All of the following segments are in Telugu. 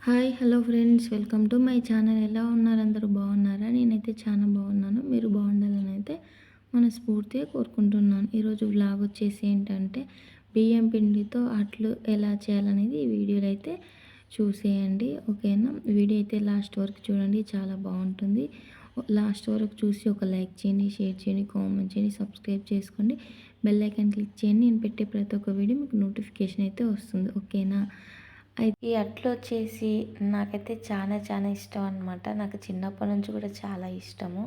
Hi hello friends, welcome to my channel. ఎలా ఉన్నారు? అందరూ బాగున్నారా? నేనైతే చాలా బాగున్నాను. మీరు బాగుండాలని అయితే మనస్ఫూర్తిగా కోరుకుంటున్నాను. ఈరోజు వ్లాగ్ వచ్చేసి ఏంటంటే బియ్యం పిండితో అట్లు ఎలా చేయాలనేది ఈ వీడియోలో అయితే చూసేయండి. ఓకేనా? వీడియో అయితే లాస్ట్ వరకు చూడండి, చాలా బాగుంటుంది. లాస్ట్ వరకు చూసి ఒక లైక్ చేయండి, షేర్ చేయండి, కామెంట్ చేయండి, సబ్స్క్రైబ్ చేసుకోండి, బెల్ ఐకాన్ క్లిక్ చేయండి. నేను పెట్టే ప్రతి ఒక్క వీడియో మీకు నోటిఫికేషన్ అయితే వస్తుంది. ఓకేనా? అయితే ఈ అట్లు వచ్చేసి నాకైతే చాలా చాలా ఇష్టం అనమాట. నాకు చిన్నప్పటి నుంచి కూడా చాలా ఇష్టము.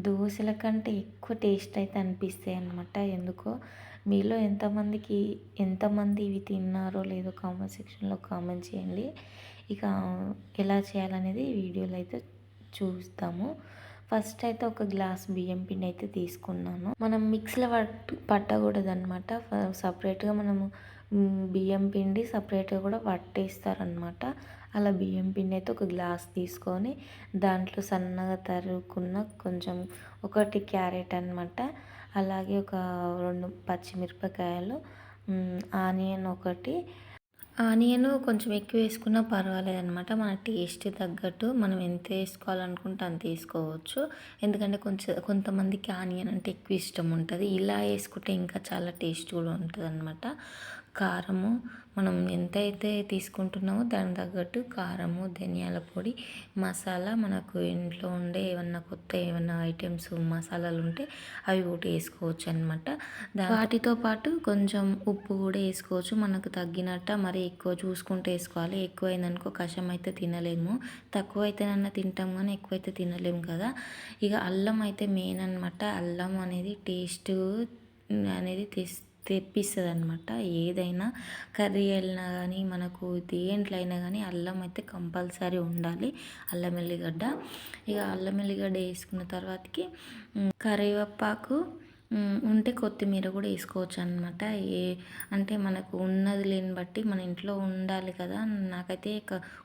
దోశల కంటే ఎక్కువ టేస్ట్ అయితే అనిపిస్తాయి అనమాట. ఎందుకో మీలో ఎంతమంది ఇవి తిన్నారో లేదో కామెంట్ సెక్షన్లో కామెంట్ చేయండి. ఇక ఎలా చేయాలనేది వీడియోలో అయితే చూస్తాము. ఫస్ట్ అయితే ఒక గ్లాస్ బియ్యం పిండి అయితే తీసుకున్నాను. మనం మిక్సీలో పట్టకూడదు అనమాట. సపరేట్గా మనము బియ్యం పిండి సపరేట్గా కూడా పట్టేస్తారనమాట. అలా బియ్యం పిండి అయితే ఒక గ్లాస్ తీసుకొని దాంట్లో సన్నగా తరుక్కున్న కొంచెం ఒకటి క్యారెట్ అనమాట, అలాగే ఒక 2 పచ్చిమిరపకాయలు, ఆనియన్ ఒకటి. ఆనియన్ కొంచెం ఎక్కువ వేసుకున్నా పర్వాలేదనమాట. మన టేస్ట్ తగ్గట్టు మనం ఎంత వేసుకోవాలనుకుంటే అంత వేసుకోవచ్చు. ఎందుకంటే కొంతమందికి ఆనియన్ అంటే ఎక్కువ ఇష్టం ఉంటుంది. ఇలా వేసుకుంటే ఇంకా చాలా టేస్ట్ కూడా ఉంటుందన్నమాట. కారము మనం ఎంతైతే తీసుకుంటున్నామో దానికి తగ్గట్టు కారము, ధనియాల పొడి, మసాలా, మనకు ఇంట్లో ఉండే ఏమన్నా ఐటమ్స్ మసాలాలు ఉంటే అవి కూడా వేసుకోవచ్చు అనమాట. వాటితో పాటు కొంచెం ఉప్పు కూడా వేసుకోవచ్చు, మనకు తగ్గినట్ట. మరి ఎక్కువ చూసుకుంటూ వేసుకోవాలి. ఎక్కువైందనుకో కషం అయితే తినలేము, తక్కువ అయితేనన్నా తింటాం కానీ ఎక్కువైతే తినలేము కదా. ఇక అల్లం అయితే మెయిన్ అనమాట. అల్లం అనేది టేస్ట్ అనేది తెప్పిస్తుంది అనమాట. ఏదైనా కర్రీ అయినా కానీ మనకు దేంట్లో అయినా కానీ అల్లం అయితే కంపల్సరీ ఉండాలి, అల్లం ఎల్లిగడ్డ. ఇక అల్లం ఎల్లిగడ్డ వేసుకున్న తర్వాతకి కరివేపాకు ఉంటే కొత్తిమీర కూడా వేసుకోవచ్చు అనమాట. అంటే మనకు ఉన్నది లేని బట్టి మన ఇంట్లో ఉండాలి కదా. నాకైతే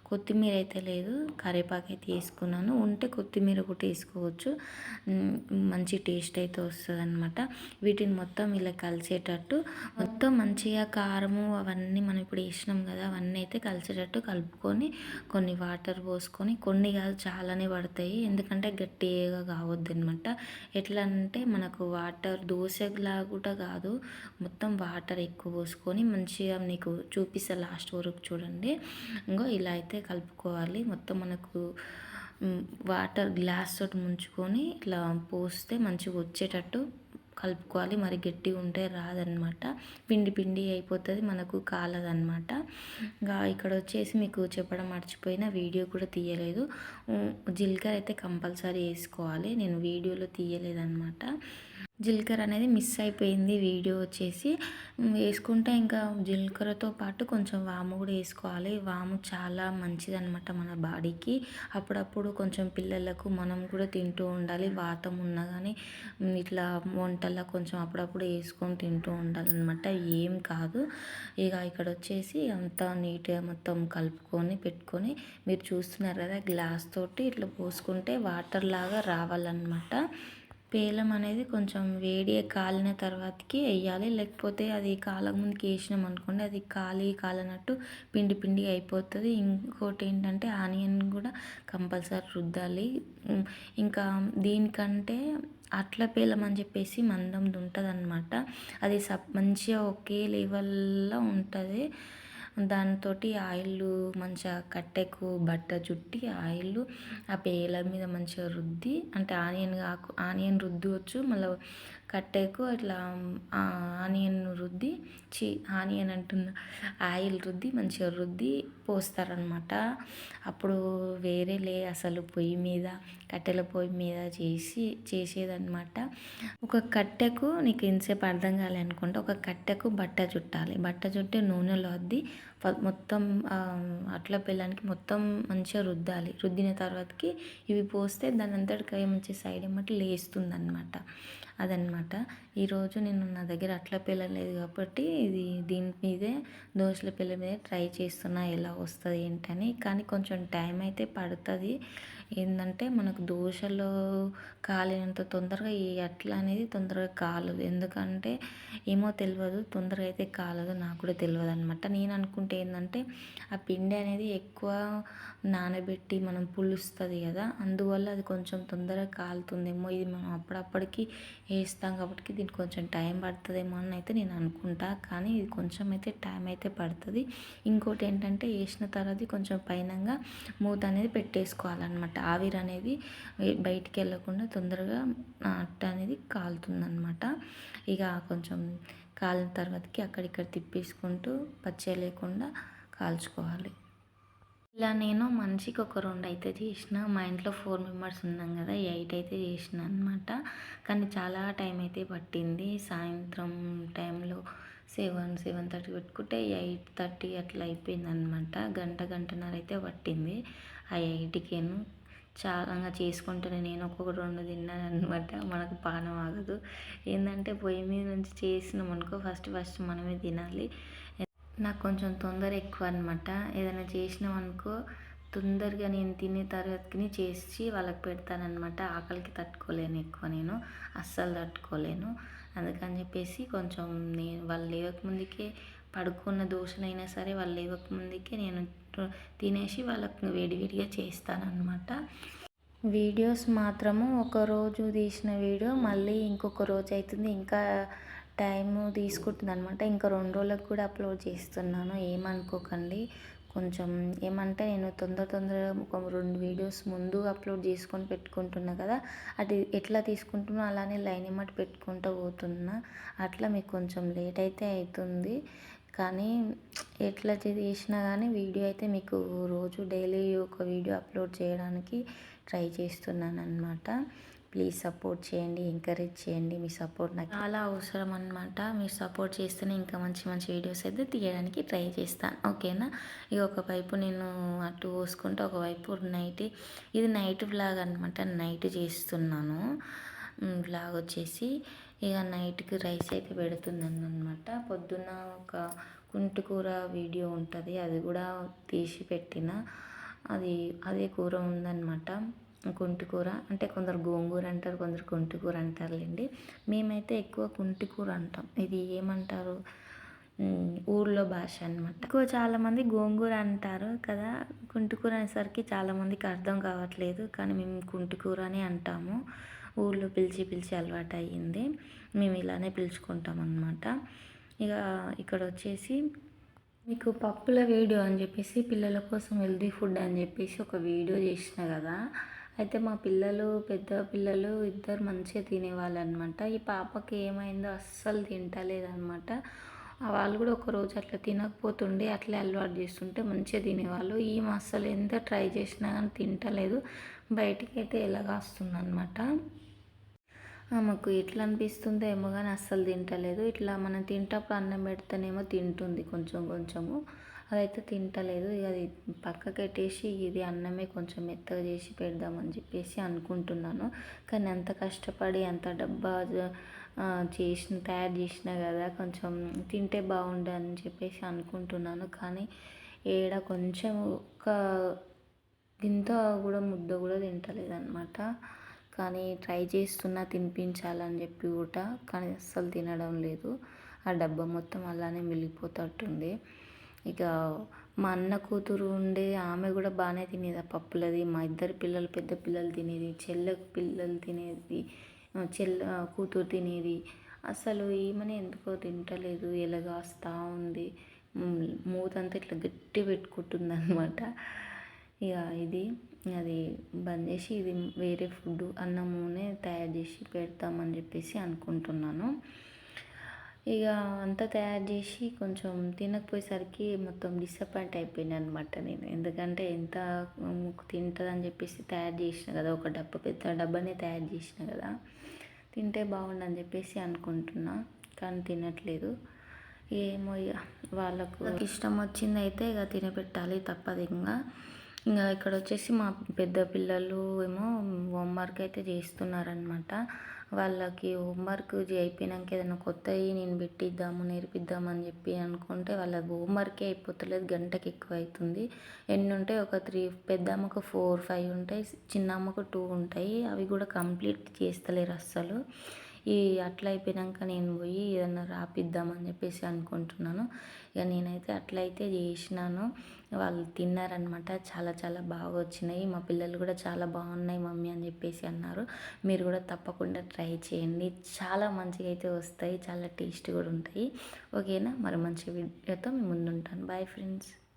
కొత్తిమీర అయితే లేదు, కరివేపాకు అయితే వేసుకున్నాను. ఉంటే కొత్తిమీర కూడా వేసుకోవచ్చు, మంచి టేస్ట్ అయితే వస్తుంది అనమాట. వీటిని మొత్తం ఇలా కలిసేటట్టు మొత్తం మంచిగా కారము అవన్నీ మనం ఇప్పుడు వేసినాం కదా, అవన్నీ అయితే కలిసేటట్టు కలుపుకొని కొన్ని వాటర్ పోసుకొని, కొన్ని కాదు చాలానే పడతాయి ఎందుకంటే గట్టిగా కావద్దు అనమాట. ఎట్లా అంటే మనకు వాటర్ దోశలా కూడా కాదు, మొత్తం వాటర్ ఎక్కువ పోసుకొని మంచిగా నీకు చూపిస్తా లాస్ట్ వరకు చూడండి. ఇంకో ఇలా అయితే కలుపుకోవాలి. మొత్తం మనకు వాటర్ గ్లాస్ తోటి ముంచుకొని ఇట్లా పోస్తే మంచిగా వచ్చేటట్టు కలుపుకోవాలి. మరి గట్టిగా ఉంటే రాదనమాట, పిండి పిండి అయిపోతుంది, మనకు కాలదనమాట. ఇంకా ఇక్కడ వచ్చేసి మీకు చెప్పడం మర్చిపోయిన, వీడియో కూడా తీయలేదు. జీలకర్ర అయితే కంపల్సరీ వేసుకోవాలి, నేను వీడియోలో తీయలేదన్నమాట. జీలకర్ర అనేది మిస్ అయిపోయింది వీడియో వచ్చేసి. వేసుకుంటే ఇంకా జీలకర్రతో పాటు కొంచెం వాము కూడా వేసుకోవాలి. వాము చాలా మంచిదన్నమాట మన బాడీకి. అప్పుడప్పుడు కొంచెం పిల్లలకు మనం కూడా తింటూ ఉండాలి. వాతం ఉన్నా కానీ ఇట్లా వంటల్లో కొంచెం అప్పుడప్పుడు వేసుకొని తింటూ ఉండాలన్నమాట, ఏం కాదు. ఇక ఇక్కడ వచ్చేసి అంతా నీట్గా మొత్తం కలుపుకొని పెట్టుకొని, మీరు చూస్తున్నారు కదా గ్లాస్ తోటి ఇట్లా పోసుకుంటే వాటర్ లాగా రావాలన్నమాట. పేలం అనేది కొంచెం వేడి కాలిన తర్వాతకి వేయాలి, లేకపోతే అది కాలక ముందుకి వేసినాం అనుకోండి అది కాలనట్టు పిండి పిండి అయిపోతుంది. ఇంకోటి ఏంటంటే ఆనియన్ కూడా కంపల్సరీ రుద్దాలి. ఇంకా దీనికంటే అట్ల పేలం అని చెప్పేసి మందంది ఉంటుంది అనమాట. అది మంచిగా ఒకే లెవెల్లో ఉంటుంది. దాంతో ఆయిల్ మంచిగా కట్టెకు బట్ట చుట్టి ఆయిల్ ఆ పేల మీద మంచిగా రుద్ది, అంటే ఆనియన్ రుద్దవచ్చు, మళ్ళీ కట్టెకు అట్లా ఆనియన్ అంటున్నా, ఆయిల్ రుద్ది మంచిగా రుద్ది పోస్తారనమాట. అప్పుడు వేరేలే అసలు కట్టెల పొయ్యి మీద చేసేదనమాట. ఒక కట్టెకు నీకు ఎంతసేపు అర్థం కాలే ఒక కట్టెకు బట్ట చుట్టాలి, బట్ట చుట్టి నూనెలో అద్ది మొత్తం అట్ల బెల్లానికి మొత్తం మంచిగా రుద్దాలి. రుద్దిన తర్వాతకి ఇవి పోస్తే దాని అంతటికి మంచి సైడ్ ఏమంటే లేస్తుంది అనమాట. అదనమాట. ఈరోజు నేను నా దగ్గర అట్ల పెళ్ళం లేదు కాబట్టి దీని మీదే దోశల పెళ్ళం మీద ట్రై చేస్తున్నా ఎలా వస్తుంది ఏంటని. కానీ కొంచెం టైం అయితే పడుతుంది. ఏంటంటే మనకు దోశలు కాలినంత తొందరగా ఈ అట్ల అనేది తొందరగా కాలదు. ఎందుకంటే ఏమో తెలియదు, తొందరగా అయితే కాలదు, నాకు కూడా తెలియదు అనమాట. నేను అనుకుంటే ఏంటంటే ఆ పిండి అనేది ఎక్కువ నానబెట్టి మనం పులుస్తుంది కదా, అందువల్ల అది కొంచెం తొందరగా కాలుతుందేమో. ఇది మనం అప్పుడప్పటికి వేస్తాం కాబట్టి దీనికి కొంచెం టైం పడుతుందేమో అని అయితే నేను అనుకుంటా. కానీ ఇది కొంచెం అయితే టైం అయితే పడుతుంది. ఇంకోటి ఏంటంటే వేసిన తర్వాత కొంచెం పైనంగా మూత అనేది పెట్టేసుకోవాలన్నమాట. ఆవిరి అనేది బయటికి వెళ్ళకుండా తొందరగా అట్ట అనేది కాలుతుందన్నమాట. ఇక కొంచెం కాలిన తర్వాతకి అక్కడిక్కడ తిప్పేసుకుంటూ పచ్చే లేకుండా కాల్చుకోవాలి. ఇలా నేను మనిషికి ఒక 2 అయితే చేసిన. మా ఇంట్లో 4 మెంబర్స్ ఉన్నాం కదా, 8 అయితే చేసిన అనమాట. కానీ చాలా టైం అయితే పట్టింది. సాయంత్రం టైంలో 7:30 పెట్టుకుంటే 8:30 అట్లా అయిపోయిందనమాట. గంటన్నర అయితే పట్టింది ఆ 8కేను. చాలా చేసుకుంటేనే నేను ఒక్కొక్క 2 తిన్నాను అనమాట. మనకు పానం ఆగదు. ఏంటంటే పొయ్యి మీద నుంచి చేసినాం అనుకో ఫస్ట్ మనమే తినాలి. నాకు కొంచెం తొందర ఎక్కువ అనమాట. ఏదైనా చేసినామనుకో తొందరగా నేను తినే తర్వాతకి చేసి వాళ్ళకి పెడతానమాట. ఆకలికి తట్టుకోలేను ఎక్కువ, నేను అస్సలు తట్టుకోలేను. అందుకని చెప్పేసి కొంచెం నేను వాళ్ళు లేవకముందుకే పడుకున్న దోశలైనా సరే వాళ్ళు లేవకముందుకే నేను తినేసి వాళ్ళకి వేడివేడిగా చేస్తానన్నమాట. వీడియోస్ మాత్రము ఒకరోజు తీసిన వీడియో మళ్ళీ ఇంకొక రోజు అవుతుంది, ఇంకా టైము తీసుకుంటుంది అనమాట. ఇంకా 2 రోజులకు కూడా అప్లోడ్ చేస్తున్నాను, ఏమనుకోకండి. కొంచెం ఏమంటే నేను తొందరగా ఒక 2 వీడియోస్ ముందు అప్లోడ్ చేసుకొని పెట్టుకుంటున్నా కదా, అది ఎట్లా తీసుకుంటున్నా అలానే లైన్ ఎమ్మటి పెట్టుకుంటూ పోతున్నా. అట్లా మీకు కొంచెం లేట్ అయితే అవుతుంది. కానీ ఎట్లా చేసినా కానీ వీడియో అయితే మీకు రోజు డైలీ ఒక వీడియో అప్లోడ్ చేయడానికి ట్రై చేస్తున్నాను అనమాట. ప్లీజ్ సపోర్ట్ చేయండి, ఎంకరేజ్ చేయండి. మీ సపోర్ట్ నాకు చాలా అవసరం అనమాట. మీరు సపోర్ట్ చేస్తేనే ఇంకా మంచి వీడియోస్ అయితే తీయడానికి ట్రై చేస్తాను, ఓకేనా. ఇక ఒకవైపు నేను అటు పోసుకుంటే ఒకవైపు ఇది నైట్ వ్లాగ్ అనమాట. నైట్ చేస్తున్నాను వ్లాగ్ వచ్చేసి. ఇక నైట్కి రైస్ అయితే పెడుతున్నాను అనమాట. పొద్దున్న ఒక కుంటికూర వీడియో ఉంటుంది, అది కూడా తీసి పెట్టిన. అదే కూర ఉందన్నమాట. కుంటికూర అంటే కొందరు గోంగూర అంటారు, కొందరు కుంటికూర అంటారులేండి. మేమైతే ఎక్కువ కుంటికూర అంటాం. ఇది ఏమంటారు ఊళ్ళో భాష అనమాట. ఎక్కువ చాలామంది గోంగూర అంటారు కదా. కుంటికూర అనేసరికి చాలామందికి అర్థం కావట్లేదు, కానీ మేము కుంటికూర అని అంటాము. ఊళ్ళో పిలిచి అలవాటు అయ్యింది, మేము ఇలానే పిలుచుకుంటాం అన్నమాట. ఇక ఇక్కడ వచ్చేసి మీకు పప్పుల వీడియో అని చెప్పేసి పిల్లల కోసం హెల్దీ ఫుడ్ అని చెప్పేసి ఒక వీడియో చేసిన కదా. అయితే మా పెద్ద పిల్లలు ఇద్దరు మంచిగా తినేవాళ్ళు అనమాట. ఈ పాపకి ఏమైందో అస్సలు తింటలేదన్నమాట. వాళ్ళు కూడా ఒకరోజు అట్లా తినకపోతుండే, అట్లే అలవాటు చేస్తుంటే మంచిగా తినేవాళ్ళు. ఈమె అస్సలు ఎంత ట్రై చేసినా కానీ తింటలేదు, బయటికి అయితే ఎలాగాస్తుందన్నమాట. ఆమెకు ఎట్లా అనిపిస్తుందో ఏమో కానీ అస్సలు తింటలేదు. ఇట్లా మనం తింటప్పుడు అన్నం పెడితేనేమో తింటుంది కొంచెము, అదైతే తింటలేదు. ఇక అది పక్కకి పెట్టేసి ఇది అన్నమే కొంచెం మెత్తగా చేసి పెడదామని చెప్పేసి అనుకుంటున్నాను. కానీ అంత కష్టపడి అంత డబ్బా తయారు చేసిన కదా, కొంచెం తింటే బాగుండు అని చెప్పేసి అనుకుంటున్నాను. కానీ కొంచెం ఒక గింత కూడా ముద్ద కూడా తింటలేదు అనమాట. కానీ ట్రై చేస్తున్నా తినిపించాలని చెప్పి కూడా, కానీ అస్సలు తినడం లేదు. ఆ డబ్బా మొత్తం అలానే మిగిలిపోతట్టుంది. ఇక మా అన్న కూతురు ఉండే ఆమె కూడా బాగానే తినేది ఆ పప్పులది. మా ఇద్దరు పిల్లలు పెద్ద పిల్లలు తినేది, పిల్లలు తినేది, కూతురు తినేది. అసలు ఈమెనే ఎందుకో తింటలేదు, ఎలాగాస్తా ఉంది, మూతంతా ఇట్లా గట్టి పెట్టుకుంటుంది అనమాట. ఇక అది బంద్ చేసి ఇది వేరే ఫుడ్ అన్నమునే తయారు చేసి పెడతామని చెప్పేసి అనుకుంటున్నాను. ఇక అంతా తయారు చేసి కొంచెం తినకపోయేసరికి మొత్తం డిసప్పాయింట్ అయిపోయాను అనమాట నేను. ఎందుకంటే ఎంత తింటుందని చెప్పేసి తయారు చేసిన కదా, ఒక పెద్ద డబ్బానే తయారు చేసిన కదా, తింటే బాగుండని చెప్పేసి అనుకుంటున్నా. కానీ తినట్లేదు. ఏమో ఇక వాళ్ళకు ఇష్టం వచ్చింది అయితే ఇక తినపెట్టాలి, తప్పదు. ఇంకా ఇక్కడ వచ్చేసి మా పెద్ద పిల్లలు ఏమో హోంవర్క్ అయితే చేస్తున్నారనమాట. వాళ్ళకి హోంవర్క్ అయిపోయినాక ఏదైనా కొత్తవి నేను పెట్టిద్దాము నేర్పిద్దామని చెప్పి అనుకుంటే వాళ్ళకి హోంవర్కే అయిపోతలేదు, గంటకి ఎక్కువ అవుతుంది. ఎన్ని ఉంటాయి, ఒక 3, పెద్దమ్మకు 4, 5 ఉంటాయి, చిన్నమ్మకు 2 ఉంటాయి. అవి కూడా కంప్లీట్ చేస్తలేరు అస్సలు. అట్లా అయిపోయినాక నేను పోయి ఏదన్నా రాపిద్దామని చెప్పేసి అనుకుంటున్నాను. ఇక నేనైతే అట్లయితే చేసినాను. వాళ్ళు తిన్నారనమాట. చాలా చాలా బాగా వచ్చినాయి. మా పిల్లలు కూడా చాలా బాగున్నాయి మమ్మీ అని చెప్పేసి అన్నారు. మీరు కూడా తప్పకుండా ట్రై చేయండి. చాలా మంచిగా అయితే వస్తాయి, చాలా టేస్ట్ కూడా ఉంటాయి. ఓకేనా, మరి మంచి వీడియోతో మీ ముందు ఉంటాను. Bye friends.